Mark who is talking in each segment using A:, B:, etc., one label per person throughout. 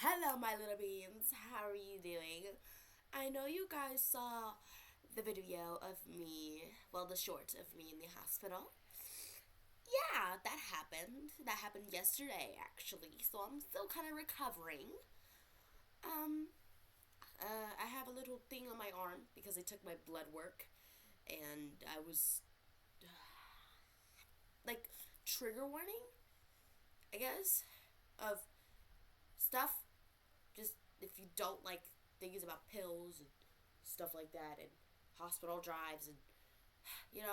A: Hello, my little beans. How are you doing? I know you guys saw the video of me, well, the short of me in the hospital. Yeah, that happened. That happened yesterday, actually. So I'm still kind of recovering. Um, I have a little thing on my arm because they took my blood work, and I was like trigger warning, I guess, of stuff. Just if you don't like things about pills and stuff like that, and hospital drives and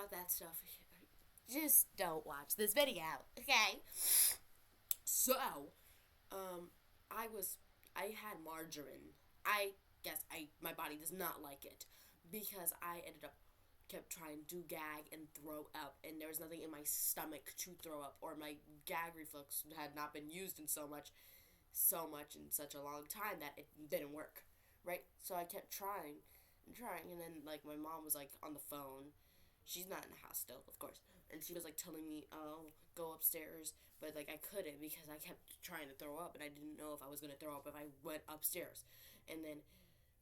A: that stuff, just don't watch this video, okay? So, um, I was I had margarine. I guess I my body does not like it because I ended up kept trying to gag and throw up, and there was nothing in my stomach to throw up, or my gag reflex had not been used in so much in such a long time that it didn't work, right? So I kept trying and trying, and then like my mom was like on the phone. She's not in the house still, of course, and she was like telling me, "Oh, go upstairs," but like I couldn't because I kept trying to throw up, and I didn't know if I was gonna throw up if I went upstairs, and then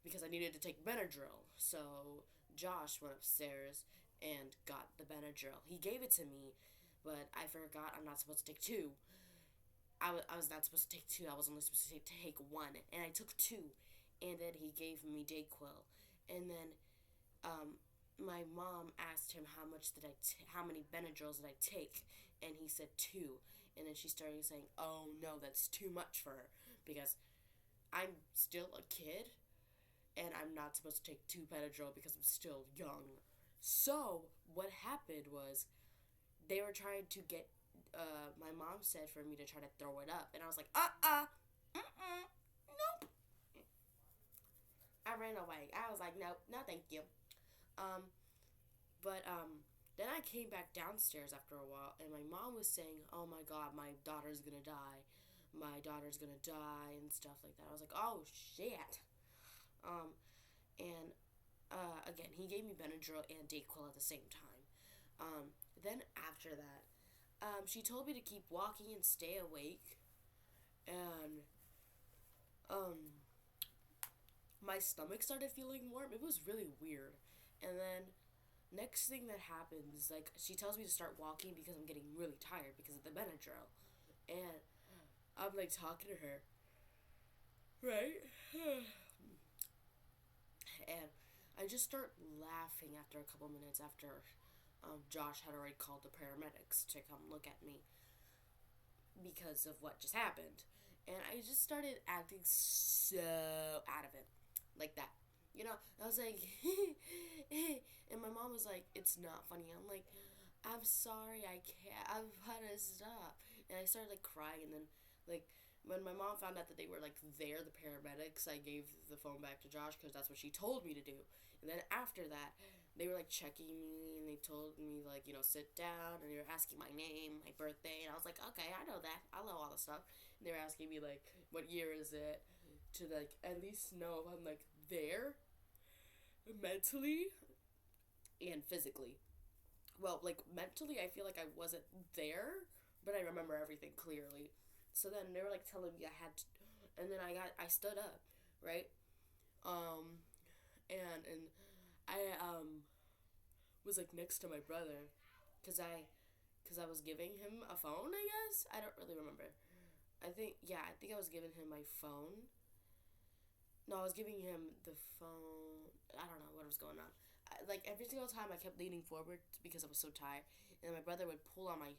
A: because I needed to take Benadryl, so Josh went upstairs and got the Benadryl. He gave it to me, but I forgot I'm not supposed to take two. I was not supposed to take two. I was only supposed to take one, and I took two, and then he gave me Dayquil, and then um, my mom asked him how many Benadryls did I take, and he said two, and then she started saying, "Oh no, that's too much for her because I'm still a kid, and I'm not supposed to take two Benadryl because I'm still young." So what happened was they were trying to get my mom said for me to try to throw it up, and I was like, nope. I ran away. I was like, nope, no thank you. um but then I came back downstairs after a while, and my mom was saying, "Oh my god, my daughter's gonna die, my daughter's gonna die," and stuff like that. I was like, "Oh shit." And again, he gave me Benadryl and Dayquil at the same time. Then after that, she told me to keep walking and stay awake, and um, my stomach started feeling warm. It was really weird. And then next thing that happens is like she tells me to start walking because I'm getting really tired because of the Benadryl, and I'm like talking to her, right? And I just start laughing after a couple minutes after Josh had already called the paramedics to come look at me because of what just happened. And I just started acting so out of it. Like that. I was like, and my mom was like, "It's not funny." I'm like, "I'm sorry, I can't. I've had to stop." And I started like crying, and then like when my mom found out that they were like there, the paramedics, I gave the phone back to Josh because that's what she told me to do. And then after that, they were like checking me, and they told me like sit down, and they were asking my name, my birthday, and I was like, "Okay, I know that. I know all the stuff." And they were asking me like, "What year is it?" To like at least know if I'm like there mentally and physically. Well, like mentally, I feel like I wasn't there, but I remember everything clearly. So then they were like telling me I had to, and then I stood up, right? Um, and I was like next to my brother, cause I was giving him a phone. I guess I don't really remember. I think I was giving him my phone. No, I was giving him the phone. I don't know what was going on. Like every single time, I kept leaning forward because I was so tired, and my brother would pull on my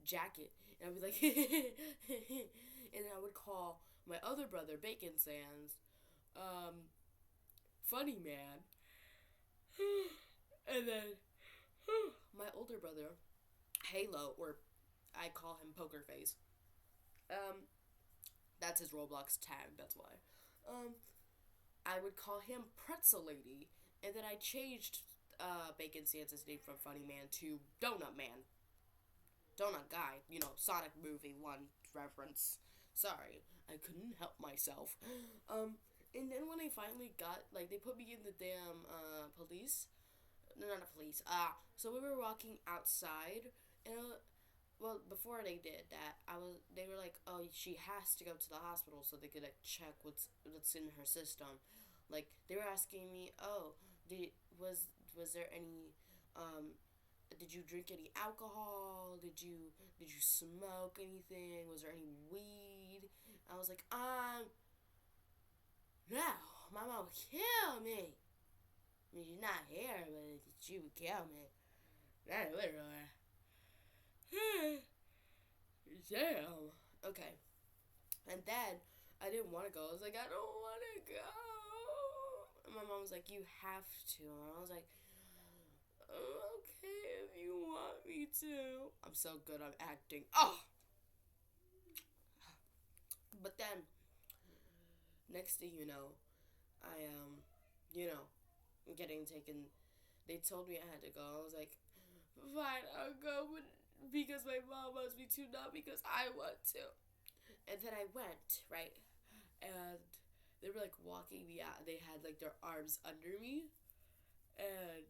A: jacket, and I'd be like, and then I would call my other brother, Bacon Sands, um, funny man, and then my older brother, Halo, or I call him Poker Face. Um, that's his Roblox tag. That's why. Um, I would call him Pretzel Lady, and then I changed Bacon Santa's name from Funny Man to Donut Man. Donut Guy, Sonic movie one reference. Sorry, I couldn't help myself. And then when I finally got, like, they put me in the damn police. No, not a police. So we were walking outside, and well, before they did that, they were like, oh, she has to go to the hospital so they could like check what's in her system. Like they were asking me, oh, did was there any did you drink any alcohol? Did you smoke anything? Was there any weed? I was like, no, my mom would kill me. I mean, she's not here, but she would kill me. Not literally. Damn. Okay. And then I didn't want to go. I was like, I don't want to go. And my mom was like, you have to. And I was like, okay, if you want me to. I'm so good at acting. Oh! But then, next thing you know, I, you know, getting taken. They told me I had to go. I was like, fine, I'll go, but because my mom wants me to, not because I want to. And then I went, right? And they were like walking me out. They had like their arms under me. And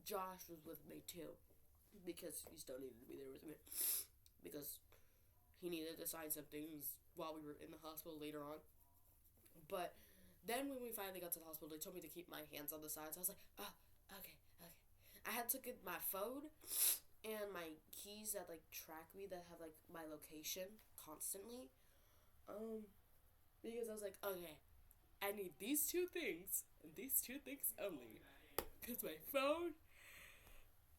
A: Josh was with me too. Because he still needed to be there with me. Because he needed to sign some things while we were in the hospital later on. But then when we finally got to the hospital, they told me to keep my hands on the sides. I was like, oh, okay. I had to get my phone and my keys that like track me, that have like my location constantly. Because I was like, okay, I need these two things and these two things only. Cause my phone,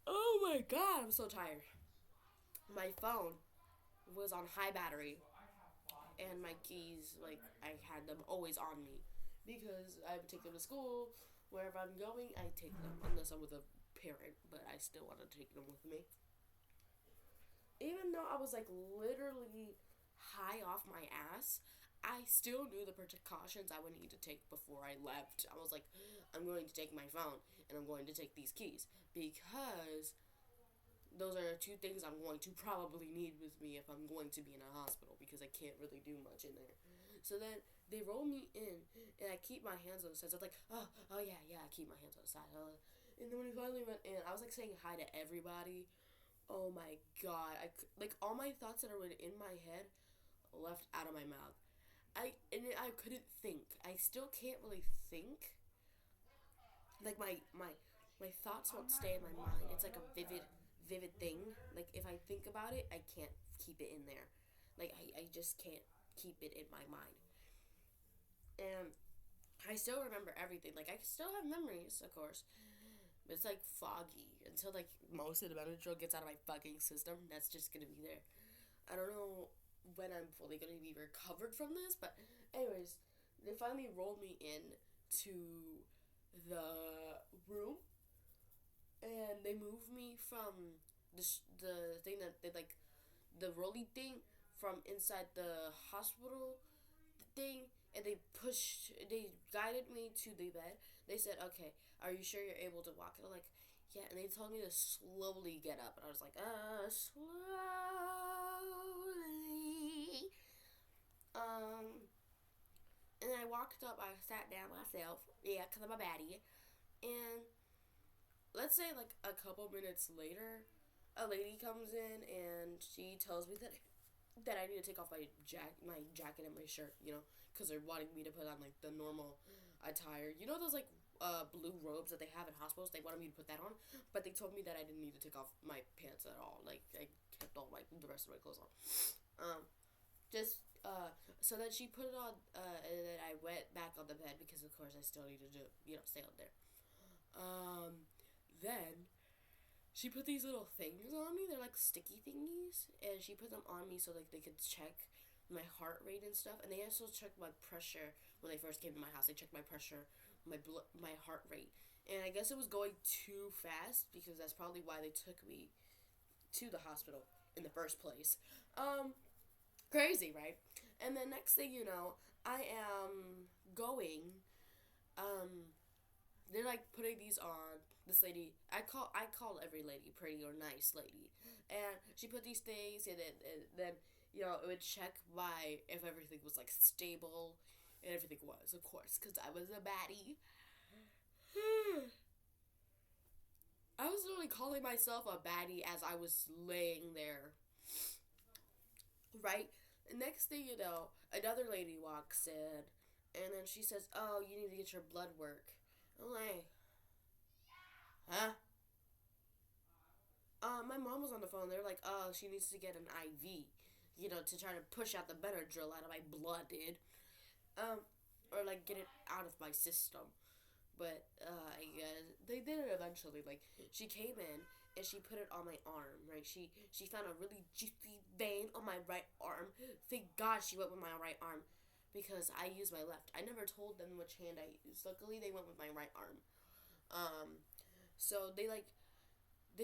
A: oh my god, I'm so tired. My phone was on high battery, and my keys, like I had them always on me, because I would take them to school. Wherever I'm going, I take them unless I'm with a parent, but I still want to take them with me. Even though I was like literally high off my ass, I still knew the precautions I would need to take before I left. I was like, I'm going to take my phone and I'm going to take these keys because those are two things I'm going to probably need with me if I'm going to be in a hospital, because I can't really do much in there. So then they roll me in and I keep my hands on the sides. I was like, oh yeah, I keep my hands on the side. And then when we finally went in, I was like saying hi to everybody. Oh my god, like all my thoughts that were in my head left out of my mouth. I couldn't think. I still can't really think. Like my thoughts won't stay in my mind. It's like a vivid thing. Like if I think about it, I can't keep it in there. Like I just can't keep it in my mind. And I still remember everything. Like I still have memories, of course. But it's like foggy until like most of the Benadryl gets out of my fucking system. That's just gonna be there. I don't know when I'm fully gonna be recovered from this, but anyways, they finally rolled me in to the room, and they moved me from the thing that they like, the rolly thing, from inside the hospital thing, and they guided me to the bed. They said, okay, are you sure you're able to walk? And I'm like, yeah. And they told me to slowly get up, and I was like, slowly. And then I walked up, I sat down myself, yeah, because I'm a baddie. And let's say like a couple minutes later, a lady comes in and she tells me that I need to take off my jacket and my shirt, because they're wanting me to put on like the normal attire. You know those like blue robes that they have in hospitals? They wanted me to put that on, but they told me that I didn't need to take off my pants at all. Like I kept all the rest of my clothes on. Just so that she put it on, and then I went back on the bed because of course I still needed to stay on there. Then she put these little things on me. They're like sticky thingies, and she put them on me so like they could check my heart rate and stuff. And they also checked my pressure when they first came to my house. They checked my pressure, my heart rate, and I guess it was going too fast because that's probably why they took me to the hospital in the first place. Crazy, right? And then next thing you know, I am going. They're like putting these on. This lady, I call every lady pretty or nice lady, and she put these things, and then it would check if everything was like stable, and everything was, of course, because I was a baddie. I was literally calling myself a baddie as I was laying there, right? The next thing you know, another lady walks in, and then she says, "Oh, you need to get your blood work." I'm like, "Huh?" My mom was on the phone. They're like, "Oh, she needs to get an IV, to try to push out the Benadryl out of my blood, dude." Um, or like get it out of my system. But I guess they did it eventually. Like she came in and she put it on my arm. Right? She found a really juicy vein on my right arm. Thank God she went with my right arm, because I used my left. I never told them which hand I used. Luckily, they went with my right arm. Um, so they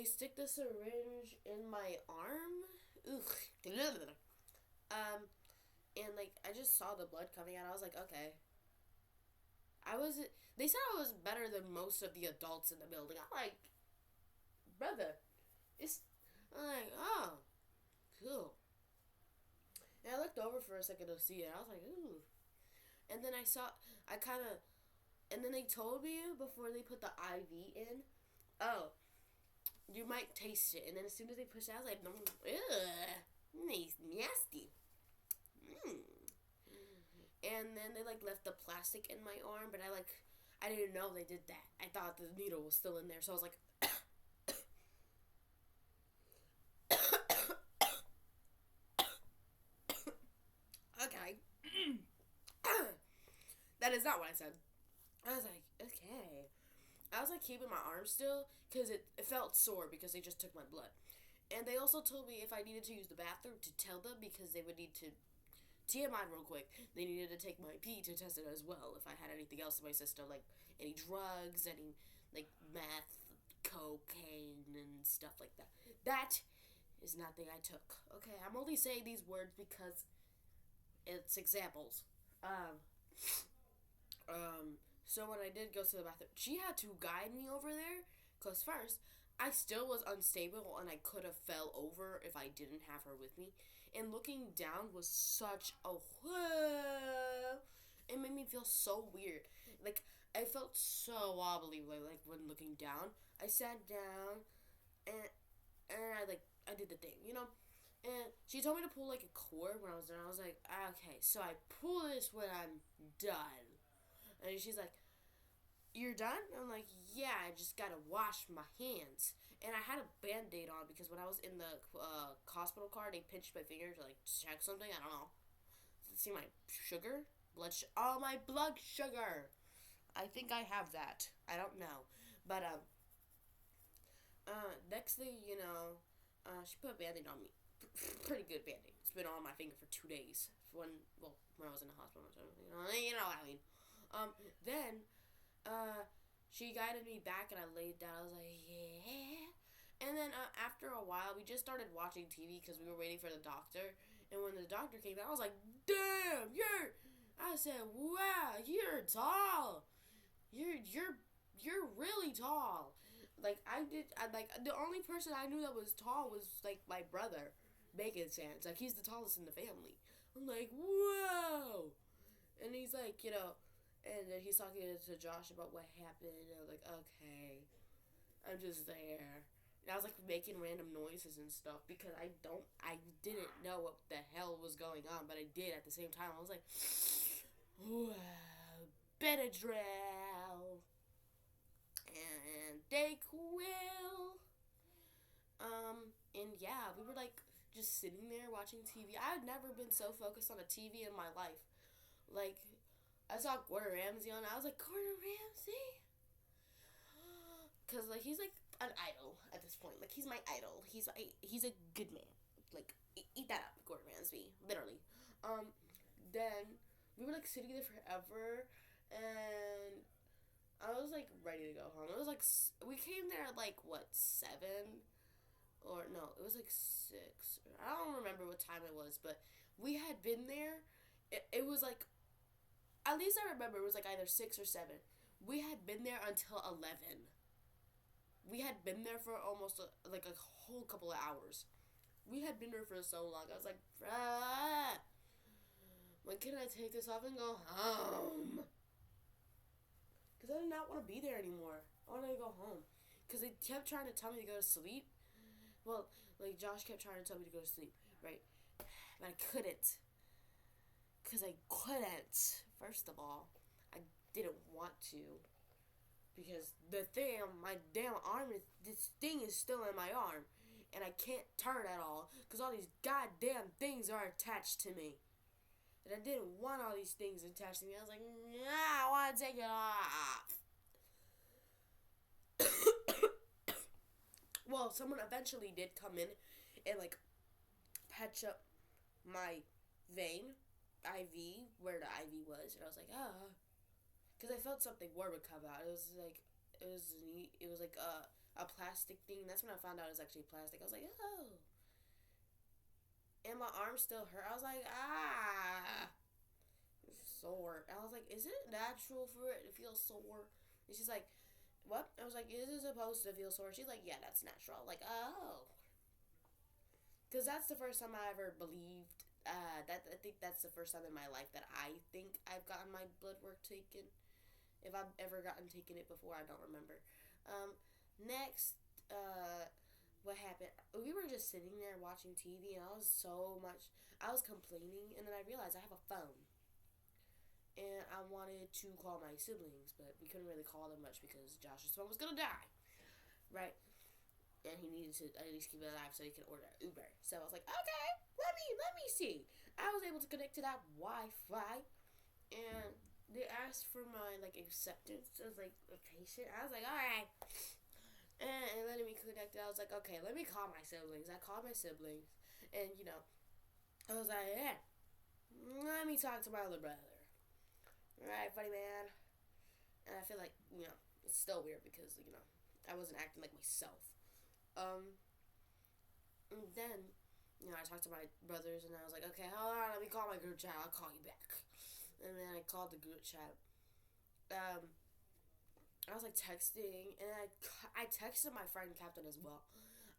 A: stick the syringe in my arm. Ugh. Um, and like I just saw the blood coming out. I was like, okay. I was. They said I was better than most of the adults in the building. I'm like, brother, it's. I'm like, oh, cool. And I looked over for a second to see it. I was like, ooh. And then I kind of, and then they told me before they put the IV in, oh, you might taste it. And then as soon as they pushed it, I was like, ugh, nasty. Mm. And then they like left the plastic in my arm, but I didn't know they did that. I thought the needle was still in there, so I was like, okay. That is not what I said. I was like, okay. I was like keeping my arm still because it felt sore because they just took my blood. And they also told me if I needed to use the bathroom to tell them, because they would need to TMI real quick. They needed to take my pee to test it as well if I had anything else in my system, like any drugs, any like meth, cocaine, and stuff like that. That is nothing I took. Okay, I'm only saying these words because it's examples. Um, so when I did go to the bathroom, she had to guide me over there. Cause first, I still was unstable and I could have fell over if I didn't have her with me. And looking down was such a whoa. It made me feel so weird. Like I felt so wobbly like when looking down. I sat down and I did the thing. And she told me to pull like a cord when I was done. I was like, okay, so I pull this when I'm done. And she's like, "You're done?" I'm like, "Yeah, I just gotta wash my hands." And I had a band-aid on because when I was in the hospital car, they pinched my finger to like check something. I don't know. See my sugar? Oh, my blood sugar. I think I have that. I don't know. But, next thing you know, she put a band-aid on me. Pretty good band-aid. It's been on my finger for 2 days. When I was in the hospital. You know what I mean. Then, she guided me back and I laid down. I was like, yeah. And then after a while, we just started watching TV because we were waiting for the doctor. And when the doctor came out, I was like, damn, I said, wow, you're tall. You're really tall. Like the only person I knew that was tall was like my brother, Bacon Sands. Like he's the tallest in the family. I'm like, whoa. And he's like, and then he's talking to Josh about what happened. And I was like, okay, I'm just there. And I was like making random noises and stuff because I didn't know what the hell was going on, but I did at the same time. I was like, wow, Benadryl and Dayquil. And yeah, we were like just sitting there watching TV. I had never been so focused on a TV in my life. Like, I saw Gordon Ramsay on. I was like, Gordon Ramsay? Because, like, he's, like, an idol at this point. Like, he's my idol. He's a good man. Like, eat that up, Gordon Ramsay. Literally. Then, we were, like, sitting there forever. And I was, like, ready to go home. It was, like, we came there at, like, what, 7? Or, no, it was, like, 6. I don't remember what time it was. But we had been there. It was, like, at least I remember it was like either 6 or 7. We had been there until 11. We had been there for almost like a whole couple of hours. We had been there for so long. I was like, bruh, when can I take this off and go home? Because I did not want to be there anymore. I wanted to go home. because they kept trying to tell me to go to sleep. Well, like Josh kept trying to tell me to go to sleep, right? But I couldn't, because I couldn't. First of all, I didn't want to, because my damn arm this thing is still in my arm, and I can't turn at all, because all these goddamn things are attached to me. And I didn't want all these things attached to me. I was like, nah, I want to take it off. Well, someone eventually did come in and, like, patch up my vein, IV, where the IV was. And I was like, ah. Because I felt something warm would come out. It was like a plastic thing. That's when I found out it was actually plastic. I was like, oh. And my arm still hurt. I was like, ah. Sore. I was like, is it natural for it to feel sore? And she's like, what? I was like, is it supposed to feel sore? She's like, yeah, that's natural. Like, oh. Because that's the first time I ever believed, I think that's the first time in my life that I think I've gotten my blood work taken. If I've ever gotten taken it before, I don't remember. Next, what happened? We were just sitting there watching TV, and I was complaining, and then I realized I have a phone. And I wanted to call my siblings, but we couldn't really call them much because Josh's phone was gonna die, right? And he needed to at least keep it alive so he could order Uber. So I was like, okay, let me see. I was able to connect to that Wi-Fi, and they asked for my like acceptance as like a patient. I was like, all right, and letting me connect. I was like, okay, let me call my siblings. I called my siblings, and I was like, yeah, let me talk to my older brother. Right, funny man. And I feel like, it's still weird because, I wasn't acting like myself. And then, I talked to my brothers and I was like, okay, hold on, let me call my group chat, I'll call you back. And then I called the group chat. I was like texting, and I texted my friend Captain as well.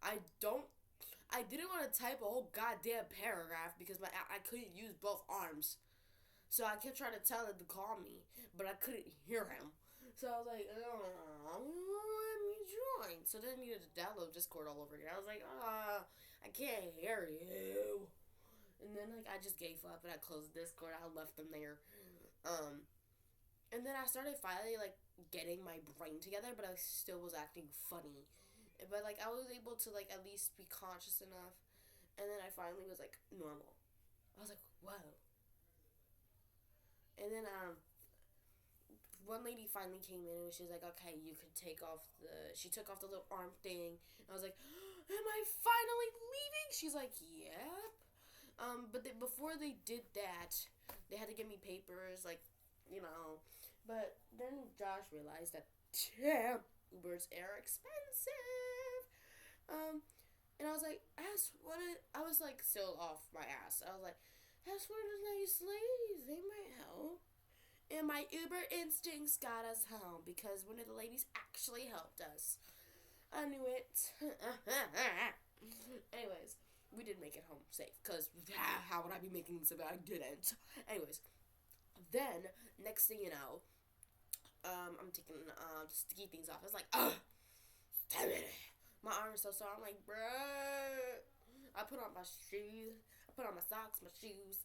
A: I didn't want to type a whole goddamn paragraph because I couldn't use both arms. So I kept trying to tell him to call me, but I couldn't hear him. So I was like, let me join. So then I needed to download Discord all over again. I was like, I can't hear you. And then I just gave up and I closed Discord. I left them there. And then I started finally getting my brain together, but I still was acting funny. But I was able to at least be conscious enough. And then I finally was normal. I was like, whoa. And then one lady finally came in and she was like, okay, you can she took off the little arm thing. And I was like, am I finally leaving? She's like, yep. But before they did that, they had to give me papers, But then Josh realized that, damn, Ubers are expensive. And I was like, I was still off my ass. I was like, ask one of the nice ladies, they might help. And my Uber instincts got us home because one of the ladies actually helped us. I knew it. Anyways, we did make it home safe because how would I be making this if I didn't? Anyways, then next thing you know, I'm taking just to keep things off. I was like, damn it. My arm is so sore. I'm like, bruh. I put on my shoes. I put on my socks, my shoes,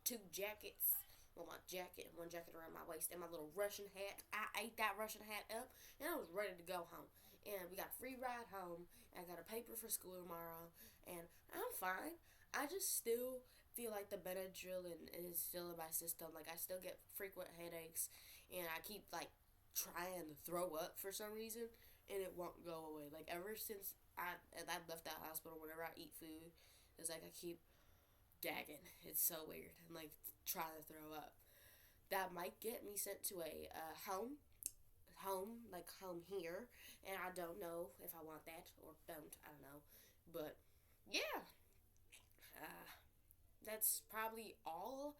A: 2 jackets. Well, my jacket, one jacket around my waist, and my little Russian hat. I ate that Russian hat up, and I was ready to go home. And we got a free ride home. And I got a paper for school tomorrow, and I'm fine. I just still feel like the Benadryl is still in my system. I still get frequent headaches, and I keep trying to throw up for some reason, and it won't go away. Ever since I left that hospital, whenever I eat food, it's I keep gagging. It's so weird. I'm trying to throw up. That might get me sent to a home here, and I don't know if I want that or don't. I don't know, but yeah, that's probably all.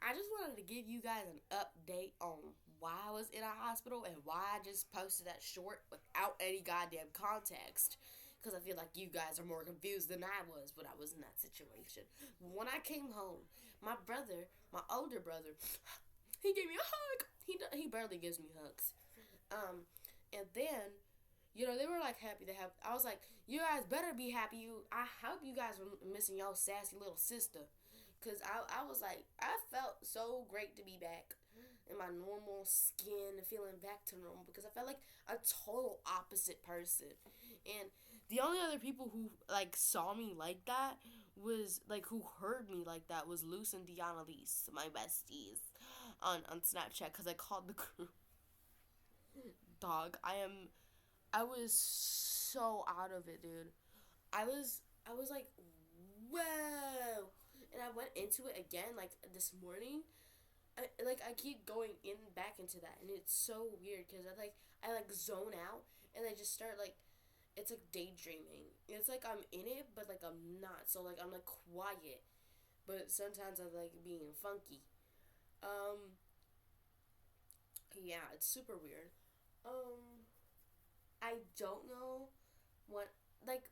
A: I just wanted to give you guys an update on why I was in a hospital and why I just posted that short without any goddamn context. Because I feel like you guys are more confused than I was when I was in that situation. When I came home, my older brother, he gave me a hug. He barely gives me hugs. And then They were like happy to have. I was like, you guys better be happy. I hope you guys were missing y'all sassy little sister, cause I was like, I felt so great to be back in my normal skin, feeling back to normal because I felt like a total opposite person, and the only other people who like saw me like that was like who heard me like that was Luce and Deanna Lise, my besties, on Snapchat because I called the group. Dog, I was so out of it, dude. I was like, whoa, and I went into it again like this morning. I keep going in back into that, and it's so weird because I zone out and I just start like it's like daydreaming. It's like I'm in it, but like I'm not. So like I'm like quiet, but sometimes I'm like being funky. Um, yeah, it's super weird. Um, I don't know what like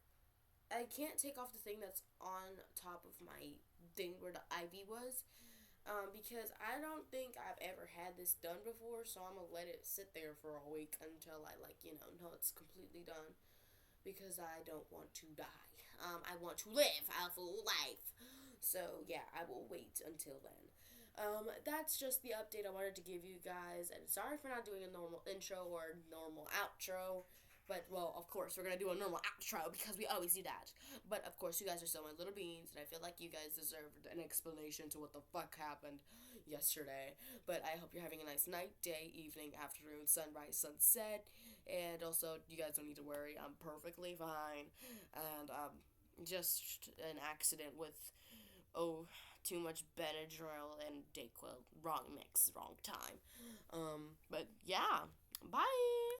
A: I can't take off the thing that's on top of my thing where the ivy was. Because I don't think I've ever had this done before, so I'm gonna let it sit there for a week until I know it's completely done. Because I don't want to die. I want to live a full life. So yeah, I will wait until then. That's just the update I wanted to give you guys. And sorry for not doing a normal intro or normal outro. But, well, of course, we're going to do a normal outro because we always do that. But, of course, you guys are still my little beans, and I feel like you guys deserved an explanation to what the fuck happened yesterday. But I hope you're having a nice night, day, evening, afternoon, sunrise, sunset. And also, you guys don't need to worry. I'm perfectly fine. And, just an accident with, too much Benadryl and Dayquil. Wrong mix, wrong time. But, yeah. Bye!